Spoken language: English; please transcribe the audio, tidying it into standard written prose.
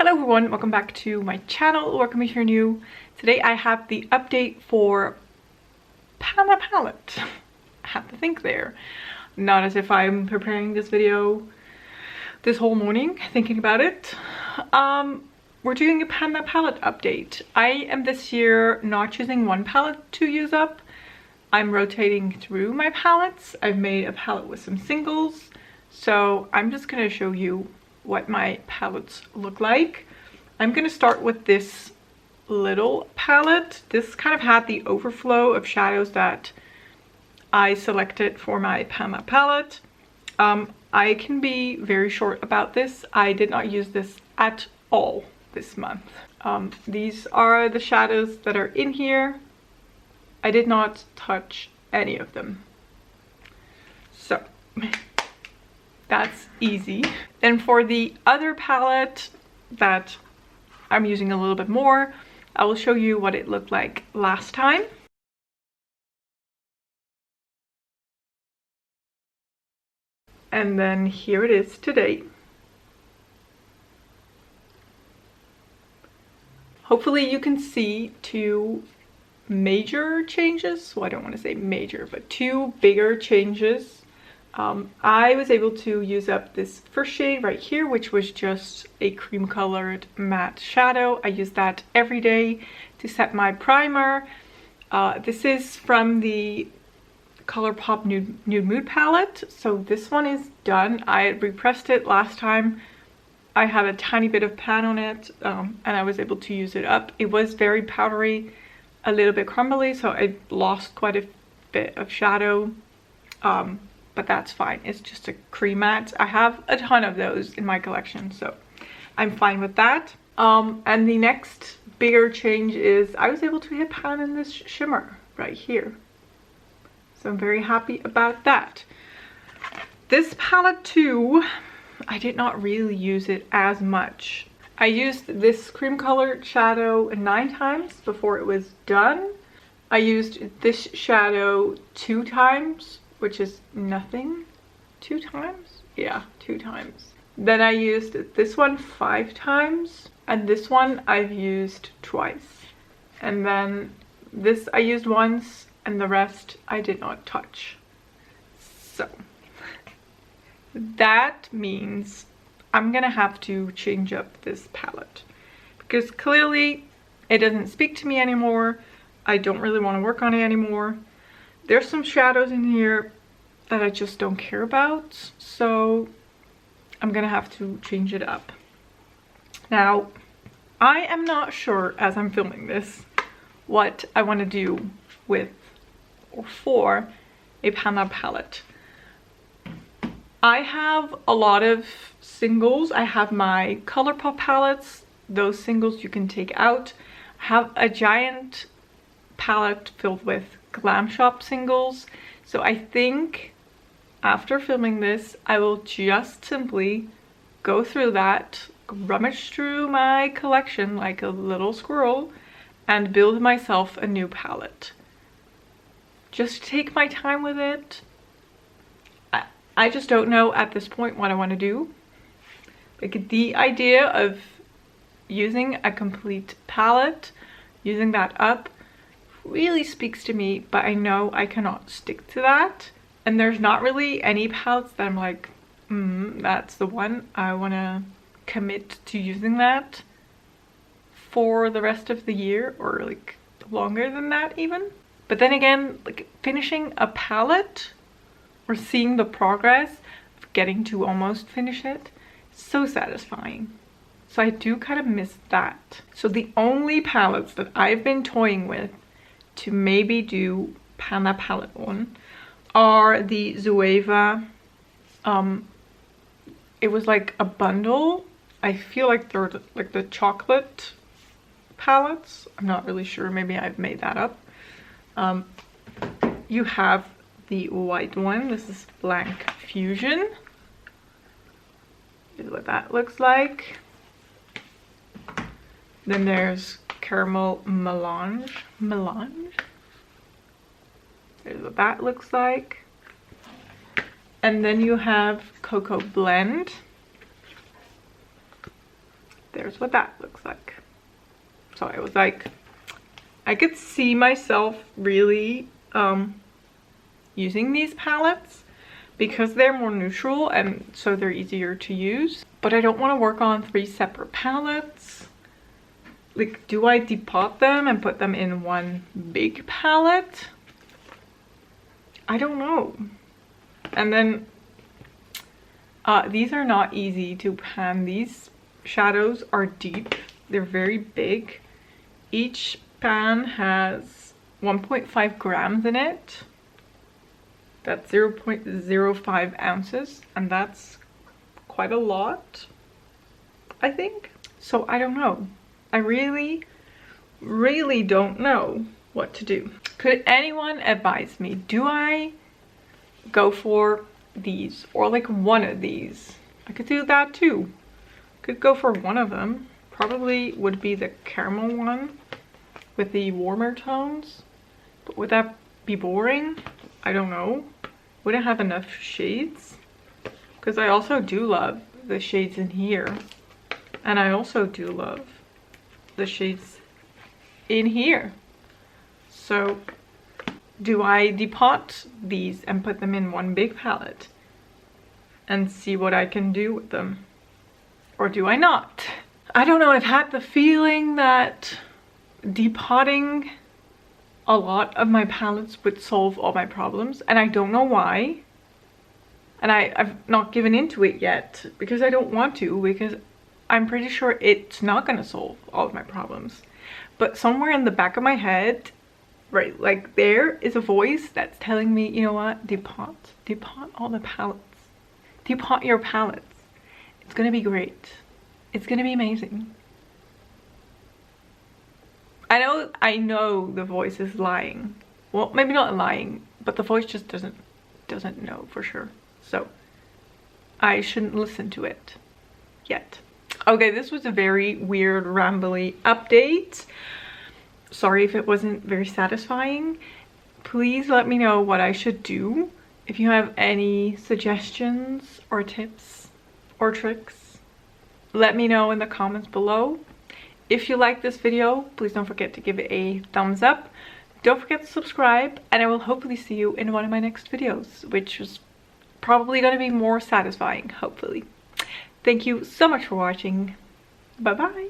Hello everyone, welcome back to my channel. Welcome if you're new. Today I have the update for Palo palette. I had to think there. Not as if I'm preparing this video this whole morning thinking about it. We're doing a Palo palette update. I am this year not choosing one palette to use up. I'm rotating through my palettes. I've made a palette with some singles. So I'm just going to show you what my palettes look like. I'm going to start with this little palette. This kind of had the overflow of shadows that I selected for my Palo palette. I can be very short about this. I did not use this at all this month. These are the shadows that are in here. I did not touch any of them. So that's easy. Then for the other palette that I'm using a little bit more, I will show you what it looked like last time. And then here it is today. Hopefully you can see two major changes. Well, I don't want to say major, but two bigger changes. I was able to use up this first shade right here, which was just a cream colored matte shadow. I use that every day to set my primer. This is from the Colourpop Nude Mood palette. So this one is done. I had repressed it last time. I had a tiny bit of pan on it and I was able to use it up. It was very powdery, a little bit crumbly, so I lost quite a bit of shadow. But that's fine. It's just a cream matte. I have a ton of those in my collection, so I'm fine with that. And the next bigger change is I was able to hit pan in this shimmer right here. So I'm very happy about that. This palette too, I did not really use it as much. I used this cream colored shadow 9 times before it was done. I used this shadow 2 times, which is nothing. 2 times? Yeah, 2 times. Then I used this one 5 times, and this one I've used twice. And then this I used once, and the rest I did not touch. So that means I'm gonna have to change up this palette, because clearly it doesn't speak to me anymore. I don't really want to work on it anymore. There's some shadows in here that I just don't care about, so I'm gonna have to change it up. Now, I am not sure as I'm filming this what I want to do with or for a Palo palette. I have a lot of singles. I have my Colourpop palettes. Those singles you can take out. I have a giant palette filled with Glam Shop singles. So I think after filming this, I will just simply go through that, rummage through my collection like a little squirrel, and build myself a new palette. Just take my time with it. I just don't know at this point what I want to do. Like, the idea of using a complete palette, using that up, really speaks to me, but I know I cannot stick to that. And there's not really any palettes that I'm like, that's the one. I want to commit to using that for the rest of the year, or like longer than that even. But then again, like, finishing a palette or seeing the progress of getting to almost finish it, so satisfying. So I do kind of miss that. So the only palettes that I've been toying with to maybe do Palo palette on are the Zoeva. It was like a bundle. I feel like they're like the chocolate palettes. I'm not really sure, maybe I've made that up. You have the white one. This is Blank Fusion. This is what that looks like. Then there's Caramel Melange. There's what that looks like. And then you have Cocoa Blend. there's what that looks like. So I was like, I could see myself really using these palettes because they're more neutral and so they're easier to use. But I don't want to work on 3 separate palettes. Like, do I depot them and put them in one big palette? I don't know. And then these are not easy to pan. These shadows are deep. They're very big. Each pan has 1.5 grams in it. That's 0.05 ounces, and that's quite a lot, I think. So I don't know. I really don't know what to do. Could anyone advise me? Do I go for these or like one of these? I could do that too. Could go for one of them. Probably would be the caramel one with the warmer tones. But would that be boring? I don't know. Would it have enough shades? Because I also do love the shades in here. And I also do love the shades in here. So do I depot these and put them in one big palette and see what I can do with them? Or do I not? I don't know. I've had the feeling that depotting a lot of my palettes would solve all my problems, and I don't know why. And I've not given into it yet because I don't want to, because I'm pretty sure it's not going to solve all of my problems. But somewhere in the back of my head, right, like there is a voice that's telling me, you know what, depot all the palettes. Depot your palettes. It's going to be great. It's going to be amazing. I know the voice is lying. Well, maybe not lying, but the voice just doesn't know for sure. So I shouldn't listen to it yet. Okay, this was a very weird, rambly update. Sorry if it wasn't very satisfying. Please let me know what I should do. If you have any suggestions or tips or tricks, let me know in the comments below. If you like this video, please don't forget to give it a thumbs up. Don't forget to subscribe, and I will hopefully see you in one of my next videos, which is probably going to be more satisfying, hopefully. Thank you so much for watching. Bye bye.